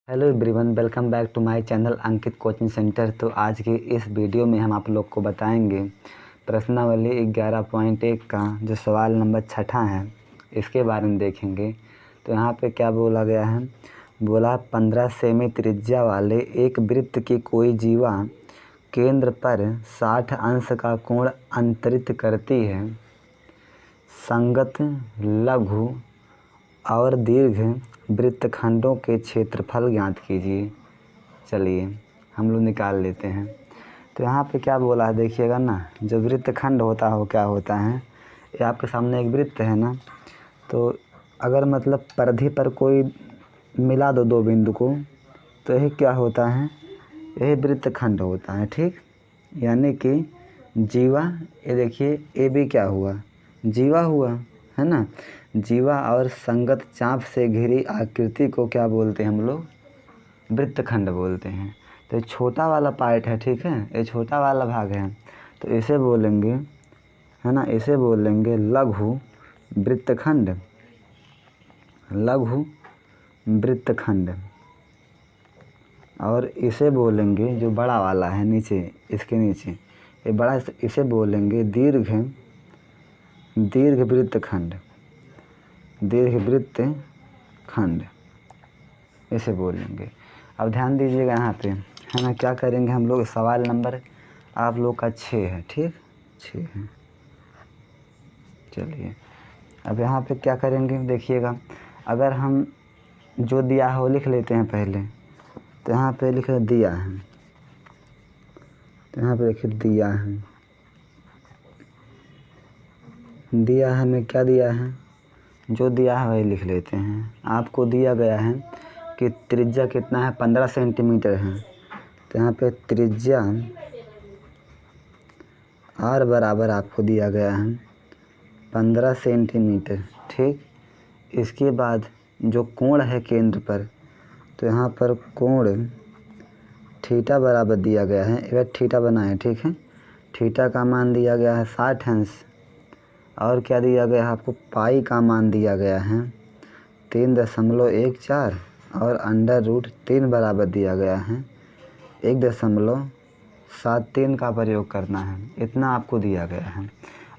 Hello everyone, welcome back to my channel Ankit coaching centre. तो आज के इस वीडियो में हम आप लोग को बताएंगे प्रश्नावली 11.1 का जो सवाल नंबर 6 है, इसके बारे में देखेंगे। तो यहाँ पे क्या बोला गया है, बोला 15 सेमी त्रिज्या वाले एक वृत्त की कोई जीवा केंद्र पर 60 अंश का कोण अंतरित करती है। संगत लघु और दीर्घ वृत्तखंडों के क्षेत्रफल ज्ञात कीजिए। चलिए हम लोग निकाल लेते हैं। तो यहाँ पे क्या बोला है देखिएगा ना, जो वृत्तखंड होता है वो क्या होता है, ये आपके सामने एक वृत्त है ना। तो अगर मतलब परिधि पर कोई मिला दो बिंदु को, तो यही क्या होता है, यही वृत्तखंड होता है। ठीक, यानी कि जीवा, ये देखिए ए बी क्या हुआ, जीवा हुआ है ना। जीवा और संगत चाप से घिरी आकृति को क्या बोलते हैं हम लोग, वृत्तखंड बोलते हैं। तो ये छोटा वाला पार्ट है, ठीक है, ये छोटा वाला भाग है, तो इसे बोलेंगे, है ना, इसे बोलेंगे लघु वृत्तखंड, लघु वृत्तखंड। और इसे बोलेंगे जो बड़ा वाला है नीचे, इसके नीचे ये बड़ा, इसे बोलेंगे दीर्घ वृत्तखंड, दीर्घ वृत्तखंड इसे बोलेंगे। अब ध्यान दीजिएगा यहाँ पे, है ना, क्या करेंगे हम लोग, सवाल नंबर आप लोग का 6 है, ठीक, 6 है। चलिए अब यहाँ पे क्या करेंगे देखिएगा, अगर हम जो दिया है वो लिख लेते हैं पहले। तो यहाँ पे लिखे दिया है, तो यहाँ पे लिखे दिया है, दिया है हमें, क्या दिया है, जो दिया है वही लिख लेते हैं। आपको दिया गया है कि त्रिज्या कितना है, 15 सेंटीमीटर है। तो यहाँ पे त्रिज्या आर बराबर आपको दिया गया है 15 सेंटीमीटर, ठीक। इसके बाद जो कोण है केंद्र पर, तो यहाँ पर कोण थीटा बराबर दिया गया है, एक थीटा बनाए, ठीक है। थीटा का मान दिया गया है 60 अंश, और क्या दिया गया है आपको, पाई का मान दिया गया है 3.14, और √3 बराबर दिया गया है 1.73 का प्रयोग करना है। इतना आपको दिया गया है।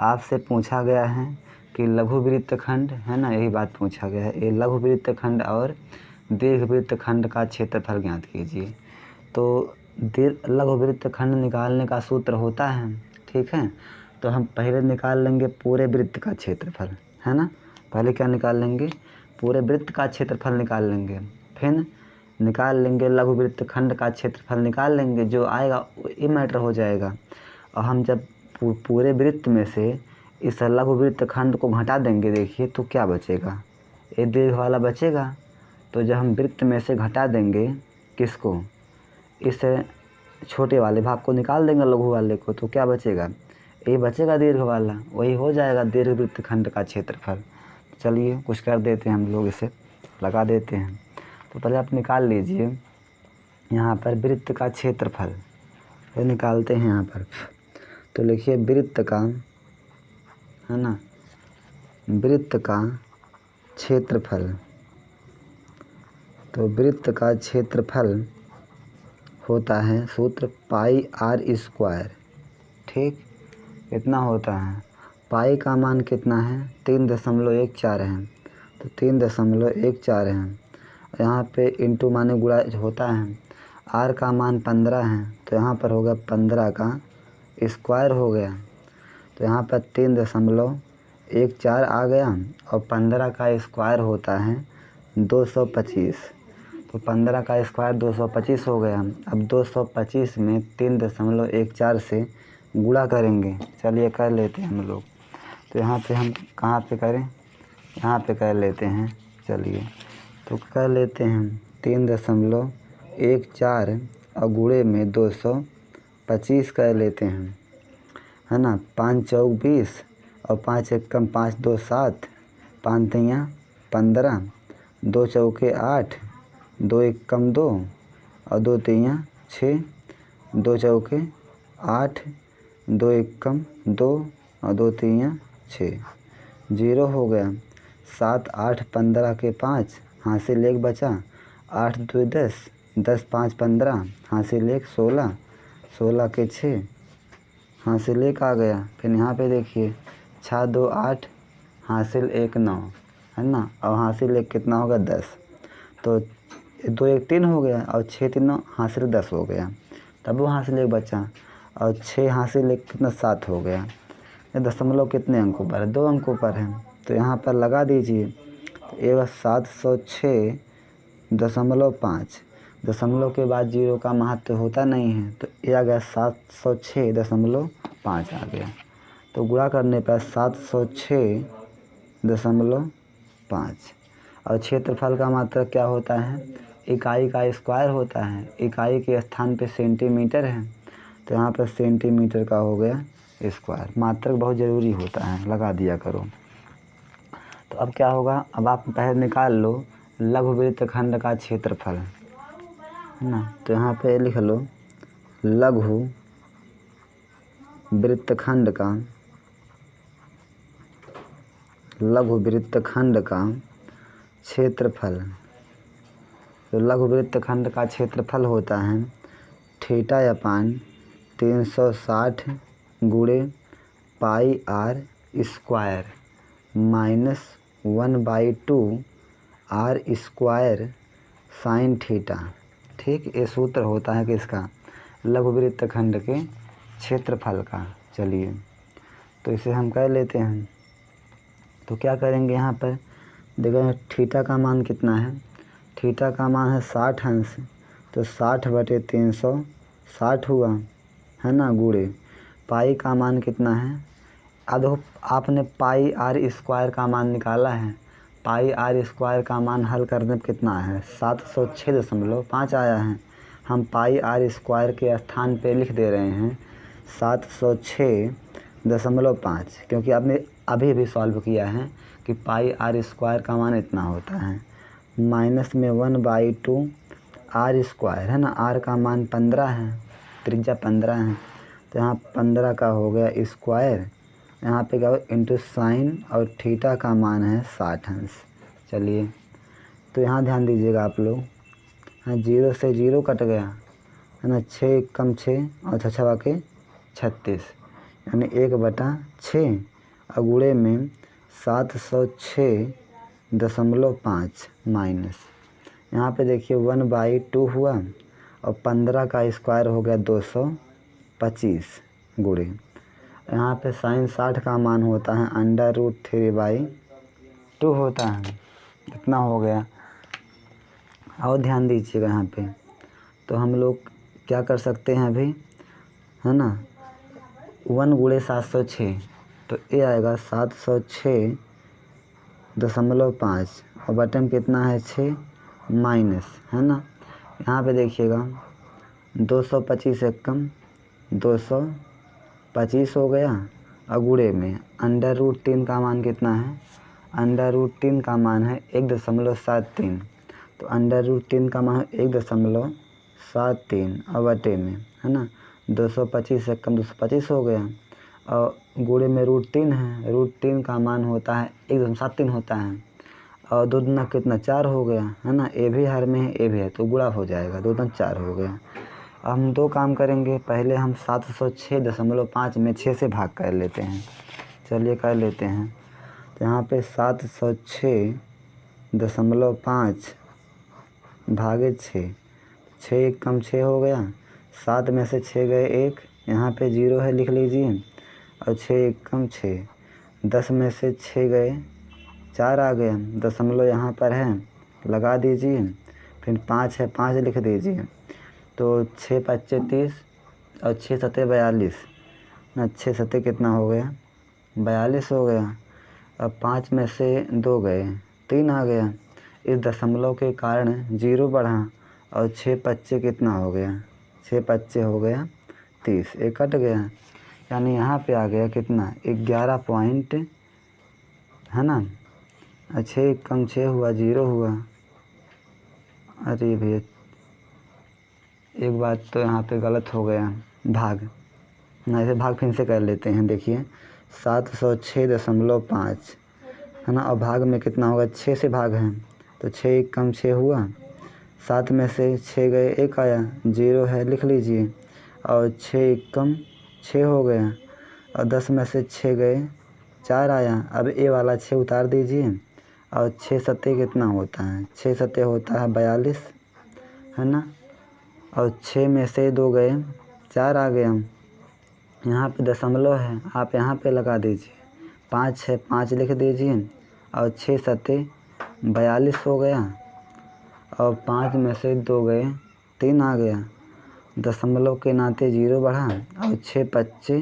आपसे पूछा गया है कि लघु वृत्तखंड, है ना, यही बात पूछा गया है, ये लघु वृत्तखंड और दीर्घ वृत्तखंड का क्षेत्रफल ज्ञात कीजिए। तो लघु वृत्तखंड निकालने का सूत्र होता है, ठीक है। तो हम पहले निकाल लेंगे पूरे वृत्त का क्षेत्रफल, है ना। पहले क्या निकाल लेंगे, पूरे वृत्त का क्षेत्रफल निकाल लेंगे, फिर निकाल लेंगे लघु वृत्तखंड का क्षेत्रफल निकाल लेंगे, जो आएगा ये मैटर हो जाएगा। और हम जब पूरे वृत्त में से इस लघु वृत्तखंड को घटा देंगे, देखिए तो क्या बचेगा, ये दीर्घ वाला बचेगा। तो जब हम वृत्त में से घटा देंगे किसको, इस छोटे वाले भाग को निकाल देंगे लघु वाले को, तो क्या बचेगा, ये बचेगा दीर्घ वाला, वही हो जाएगा दीर्घ वृत्तखंड का क्षेत्रफल। चलिए कुछ कर देते हैं हम लोग, इसे लगा देते हैं। तो पहले आप निकाल लीजिए यहाँ पर वृत्त का क्षेत्रफल, ये निकालते हैं यहाँ पर। तो लिखिए वृत्त का, है ना, वृत्त का क्षेत्रफल। तो वृत्त का क्षेत्रफल होता है सूत्र पाई r², ठीक, इतना होता है। पाई का मान कितना है, 3.14 है, तो 3.14 है। यहाँ पे इंटू माने गुणा होता है। r का मान 15 है, तो यहाँ पर होगा 15 का स्क्वायर हो गया। तो यहाँ पर 3.14 आ गया, और 15 का स्क्वायर होता है 225। तो 15 का स्क्वायर 225 हो गया। अब 225 में 3.14 से गुणा करेंगे। चलिए कर लेते हैं हम लोग। तो यहाँ पे हम कहाँ पे करें, यहाँ पे कर लेते हैं। चलिए तो कर लेते हैं 3.14 और गुणे में 225 कर लेते हैं, है ना। 5 चौक 20 और 5 एकम 5 2 7, 5 तियाँ 15, 2 चौके 8, 2 एकम 2 और 2 तियाँ 6, 2 चौके 8, 2 एकम 2 और 2 तियाँ 6, 0 हो गया। 7 8 15 के 5, हाथ से 1 बचा, 8 2 10, 10 5 15, हासिल 1 16, 16 के 6, हासिल 1 आ गया। फिर यहाँ पे देखिए 6 2 8, हासिल 1 9, है ना, और हासिल 1 कितना होगा 10। तो 2 1 3 हो गया और 6 3 9, हासिल 10 हो गया। तब वो हासिल 1 बचा और 6 हासिल 1 कितना 7 हो गया। ये दशमलव कितने अंकों पर है, 2 अंकों पर है, तो यहाँ पर लगा दीजिए। तो ये 706.5, दशमलव के बाद जीरो का महत्व होता नहीं है, तो ये आ गया 706.5 आ गया। तो गुणा करने पर 706.5। और क्षेत्रफल का मात्रक क्या होता है, इकाई का स्क्वायर होता है। इकाई के स्थान पे सेंटीमीटर है, तो यहाँ पर सेंटीमीटर का हो गया स्क्वायर। मात्रक बहुत ज़रूरी होता है, लगा दिया करो। तो अब क्या होगा, अब आप पहले निकाल लो लघु वृत्तखंड का क्षेत्रफल, है ना। तो यहाँ पे लिख लो लघु वृत्तखंड का क्षेत्रफल। तो लघु वृत्तखंड का क्षेत्रफल होता है θ/360 गुणे pi R square -1/2 R square sine theta. ठीक, ये सूत्र होता है किसका, लघु वृत्तखंड के क्षेत्रफल का। चलिए तो इसे हम कर लेते हैं। तो क्या करेंगे, यहाँ पर देखो थीटा का मान कितना है, थीटा का मान है 60 अंश, तो 60/360 हुआ, है ना, गुणे पाई का मान कितना है। अब आपने पाई आर स्क्वायर का मान निकाला है, पाई आर स्क्वायर का मान हल करने पर कितना है 706.5 आया है। हम पाई आर स्क्वायर के स्थान पे लिख दे रहे हैं 706.5, क्योंकि आपने अभी सॉल्व किया है कि पाई आर स्क्वायर का मान इतना होता है। माइनस में 1/2 आर स्क्वायर, है ना, आर का मान 15 है, त्रिज्या 15 है, तो यहाँ 15 का हो गया स्क्वायर। यहाँ पे क्या हो इंटू साइन, और थीटा का मान है 60 अंश। चलिए तो यहाँ ध्यान दीजिएगा आप लोग, हाँ 0 से 0 कट गया, है ना, 6 कम 6 और 6 के 36, यानी 1/6 और गुणे में 706.5 माइनस, यहाँ पे देखिए 1/2 हुआ और 15 का स्क्वायर हो गया 225 गुणे, यहाँ पे साइन 60 का मान होता है √3/2 होता है, इतना हो गया। और ध्यान दीजिएगा यहाँ पे, तो हम लोग क्या कर सकते हैं अभी, है ना, 1 गुणे 706, तो ये आएगा 706.5 और बटन कितना है 6 माइनस, है ना। यहाँ पे देखिएगा 225 एक कम 225 हो गया और गुणे में √3 का मान कितना है, √3 का मान है 1.73, तो √3 का मान 1.73 और बटे में, है ना, 225 एक कम 225 हो गया और गुणे में √3 है, √3 का मान होता है 1.73 होता है, और 2 दूना कितना 4 हो गया, है ना, ए भी हर में है ए भी है, तो गुणा हो जाएगा, 2 दूना 4 हो गया। अब हम 2 काम करेंगे, पहले हम 706.5 में 6 से भाग कर लेते हैं। चलिए कर लेते हैं, तो यहाँ पे 706.5 भागे 6, 6 एक कम 6 हो गया, 7 में से 6 गए 1, यहाँ पे 0 है लिख लीजिए, और 6 एक कम 6, 10 में से 6 गए 4 आ गया, दशमलव यहाँ पर है लगा दीजिए, फिर 5 है 5 लिख दीजिए, तो 6 5 30 और 6 7 42 ना, 6 7 कितना हो गया 42 हो गया, अब 5 में से 2 गए 3 आ गया, इस दशमलव के कारण 0 बढ़ा और 6 5 कितना हो गया 6 5 हो गया 30, एक कट गया, यानी यहाँ पे आ गया कितना 11 पॉइंट, है ना, 6 कम 6 हुआ 0 हुआ। अरे भैया एक बात तो यहाँ पे गलत हो गया, भाग ना, इसे भाग फिर से कर लेते हैं। देखिए 706.5, है ना, और भाग में कितना होगा 6 से भाग है, तो 6 कम 6 हुआ 7 में से 6 गए 1 आया, 0 है लिख लीजिए। और 6 एकम 6 हो गया। और 10 में से 6 गए 4 आया। अब ए वाला 6 उतार दीजिए। और 6 सत्ते कितना होता है? 6 सत्ते होता है 42, है ना। और 6 में से 2 गए 4 आ गया। यहाँ पे दशमलव है, आप यहाँ पे लगा दीजिए। 5 है 5 लिख दीजिए। और 6 सत्ते 42 हो गया। और 5 में से 2 गए 3 आ गया। दशमलव के नाते 0 बढ़ा। और 6 पच्चे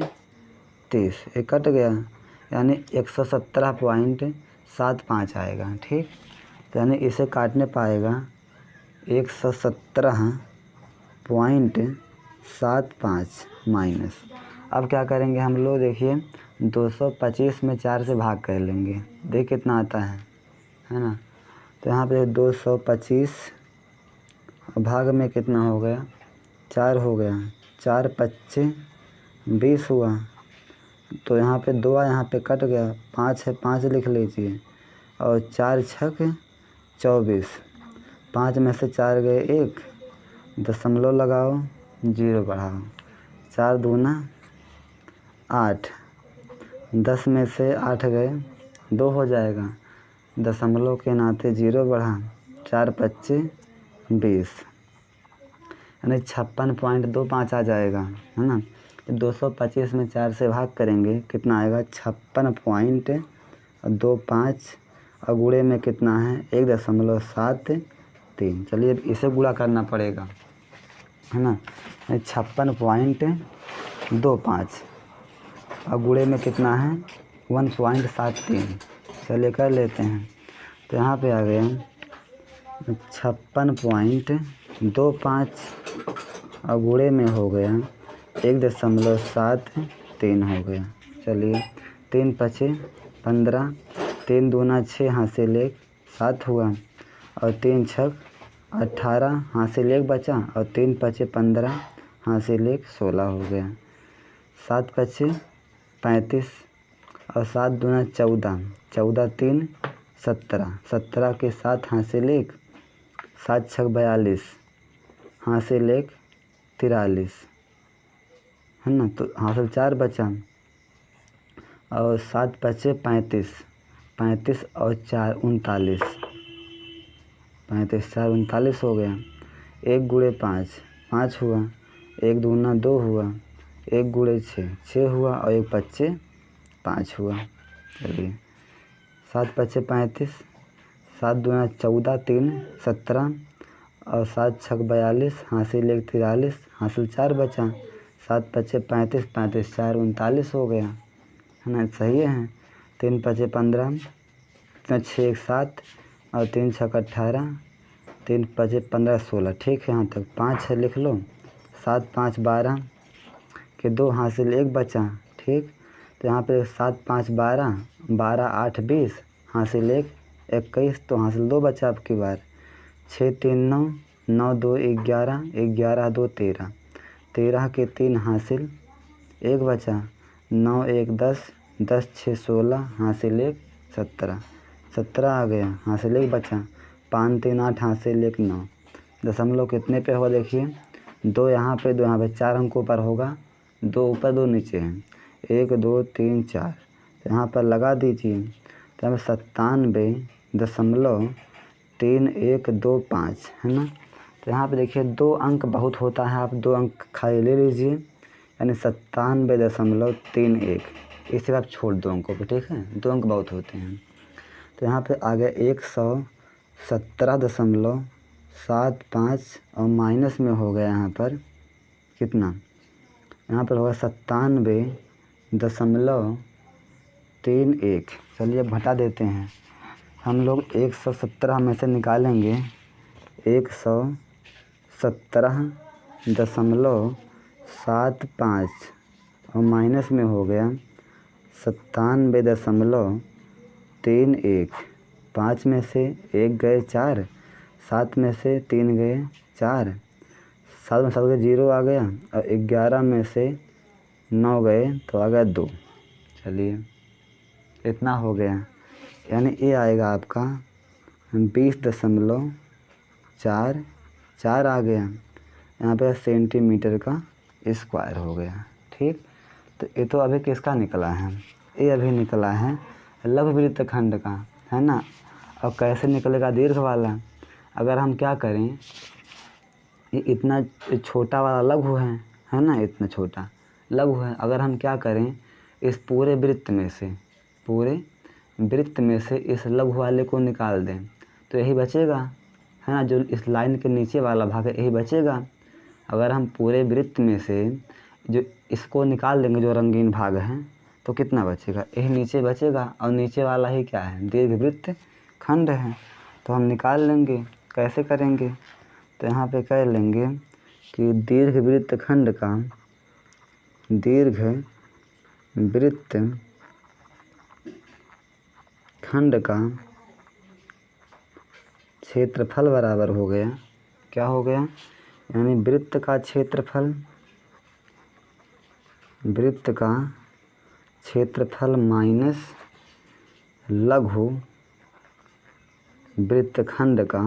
30, ये कट गया, यानी 117.75 आएगा। ठीक, तो यानी इसे काटने पाएगा 117.75 माइनस। अब क्या करेंगे हम लोग, देखिए 225 में 4 से भाग कर लेंगे, देख कितना आता है ना। तो यहाँ पे 225 भाग में कितना हो गया, 4 हो गया। 4 पच्चे 20 हुआ। तो यहाँ पे 2 यहाँ पे कट गया। 5 है 5 लिख लीजिए। और 4 छक 24। 5 में से 4 गए 1, दशमलव लगाओ 0 बढ़ाओ। 4 दूना 8। 10 में से 8 गए 2 हो जाएगा। दशमलव के नाते 0 बढ़ा। 4 पच्चे 20, यानी 56.25 आ जाएगा, है ना। 225 में 4 से भाग करेंगे कितना आएगा, 56.25। और गुणे में कितना है 1.73। चलिए अब इसे गुणा करना पड़ेगा, है ना। 56.25 और गुणे में कितना है 1.73। चलिए कर लेते हैं। तो यहाँ पे आ गया 56.25 और गुणे में हो गया 1.73 हो गया। चलिए 3 पचे 15, 3 दूना 6 हासिल 1 7 हुआ। और 3 छक 18 हासिल 1 बचा। और 3 पचे 15 हासिल 1 16 हो गया। 7 पचे 35 और 7 दूना 14, 14 3 17, 17 के 7 हासिल 1, 7 छक 42 हासिल 1 43, है ना। तो हासिल 4 बचा। और 7 पचे 35, 35 और 4 39, 35 4 39 हो गया। 1 गुणे 5 5 हुआ। 1 दूना 2 हुआ। 1 गुणे 6 6 हुआ। और 1 पच्चे 5 हुआ। चलिए 7 पच्चे 35, 7 दूना 14 3 17 और 7 छक 42 हासिल 1 43, हासिल 4 बचा। 7 पच्चे 35, 35 4 39 हो गया, है ना। सही है। 3 पचे 15, 6 1 7 और 3 छक 18, 3 पचे 15 16। ठीक है, यहाँ तक 5 है लिख लो। 7 5 12 के 2 हासिल 1 बचा। ठीक, तो यहाँ पे 7 5 12, 12 8 20 हासिल 1 21, तो हासिल 2 बचा आपकी बार। 6 3 9, 9 2 11, 11 2 13, 13 के 3 हासिल 1 बचा। 9 1 10, 10 6 16 हासिल 1 17, 17 आ गया। हासिल 1 बचा। 5 3 8 हासिल 1 9। दशमलव कितने पे होगा देखिए, 2 यहाँ पे 2 यहाँ पे, 4 अंक ऊपर होगा, 2 ऊपर 2 नीचे हैं। 1 2 3 4, तो यहाँ पर लगा दीजिए। तो यहाँ पर 97.3125, है ना। तो यहाँ पे देखिए 2 अंक बहुत होता है, आप 2 अंक खाली ले लीजिए, यानी 97.31। इसे आप छोड़ 2 अंकों पे, ठीक है, 2 अंक बहुत होते हैं। तो यहाँ पे आ गया 117.75 और माइनस में हो गया यहाँ पर कितना, यहाँ पर होगा 97.31। चलिए अब घटा देते हैं हम लोग। 117 में से निकालेंगे 117.75 और माइनस में हो गया 97.31। 5 में से 1 गए 4, 7 में से 3 गए 4, 7 में 7 गए 0 आ गया। और 11 में से 9 गए तो आ गया 2। चलिए इतना हो गया, यानी ये आएगा आपका 20.4 4 आ गया, यहाँ पे सेंटीमीटर का स्क्वायर हो गया। ठीक, तो ये तो अभी किसका निकला है, ये अभी निकला है लघु वृत्तखंड का, है ना। और कैसे निकलेगा दीर्घ वाला, अगर हम क्या करें, ये इतना छोटा वाला लघु है ना, इतना छोटा लघु है। अगर हम क्या करें, इस पूरे वृत्त में से इस लघु वाले को निकाल दें तो यही बचेगा, है ना। जो इस लाइन के नीचे वाला भाग है यही बचेगा। अगर हम पूरे वृत्त में से जो इसको निकाल देंगे, जो रंगीन भाग है, तो कितना बचेगा, यही नीचे बचेगा। और नीचे वाला ही क्या है, दीर्घवृत्त खंड है। तो हम निकाल लेंगे, कैसे करेंगे, तो यहाँ पे कह लेंगे कि दीर्घवृत्त खंड का क्षेत्रफल बराबर हो गया, क्या हो गया, यानी वृत्त का क्षेत्रफल माइनस लघु वृत्तखंड का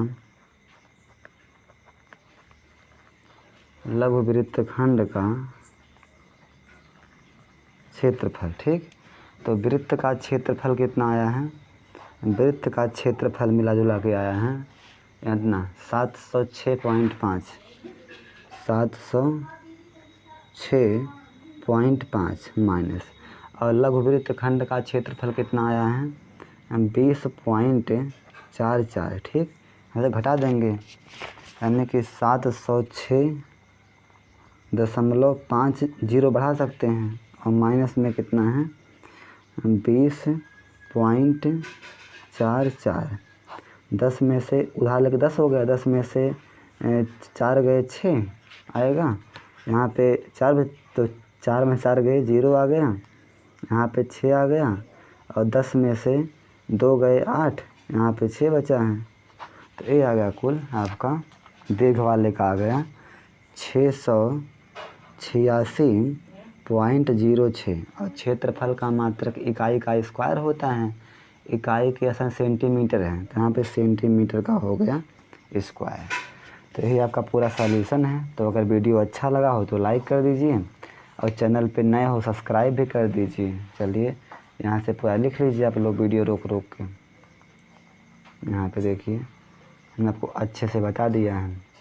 क्षेत्रफल। ठीक, तो वृत्त का क्षेत्रफल कितना आया है, वृत्त का क्षेत्रफल मिला जुला के आया है इतना 706.5 माइनस, और लघु वृत्तखंड का क्षेत्रफल कितना आया है 20.44। ठीक, मतलब घटा देंगे, यानी कि 706.50 बढ़ा सकते हैं, और माइनस में कितना है 20.44। 10 में से उधार लेके 10 हो गया, 10 में से 4 गए 6 आएगा, यहाँ पे 4, तो 4 में 4 गए 0 आ गया, यहाँ पे 6 आ गया, और 10 में से 2 गए 8, यहाँ पे 6 बचा है। तो ये आ गया कुल आपका दीर्घ वाले का आ गया 686.06, और क्षेत्रफल का मात्रक इकाई का स्क्वायर होता है, इकाई के असल सेंटीमीटर है, तो यहाँ पे सेंटीमीटर का हो गया स्क्वायर। तो यही आपका पूरा सॉल्यूशन है। तो अगर वीडियो अच्छा लगा हो तो लाइक कर दीजिए, और चैनल पे नए हो सब्सक्राइब भी कर दीजिए। चलिए यहाँ से पूरा लिख लीजिए आप लोग, वीडियो रोक के यहाँ पे देखिए, मैंने आपको अच्छे से बता दिया है।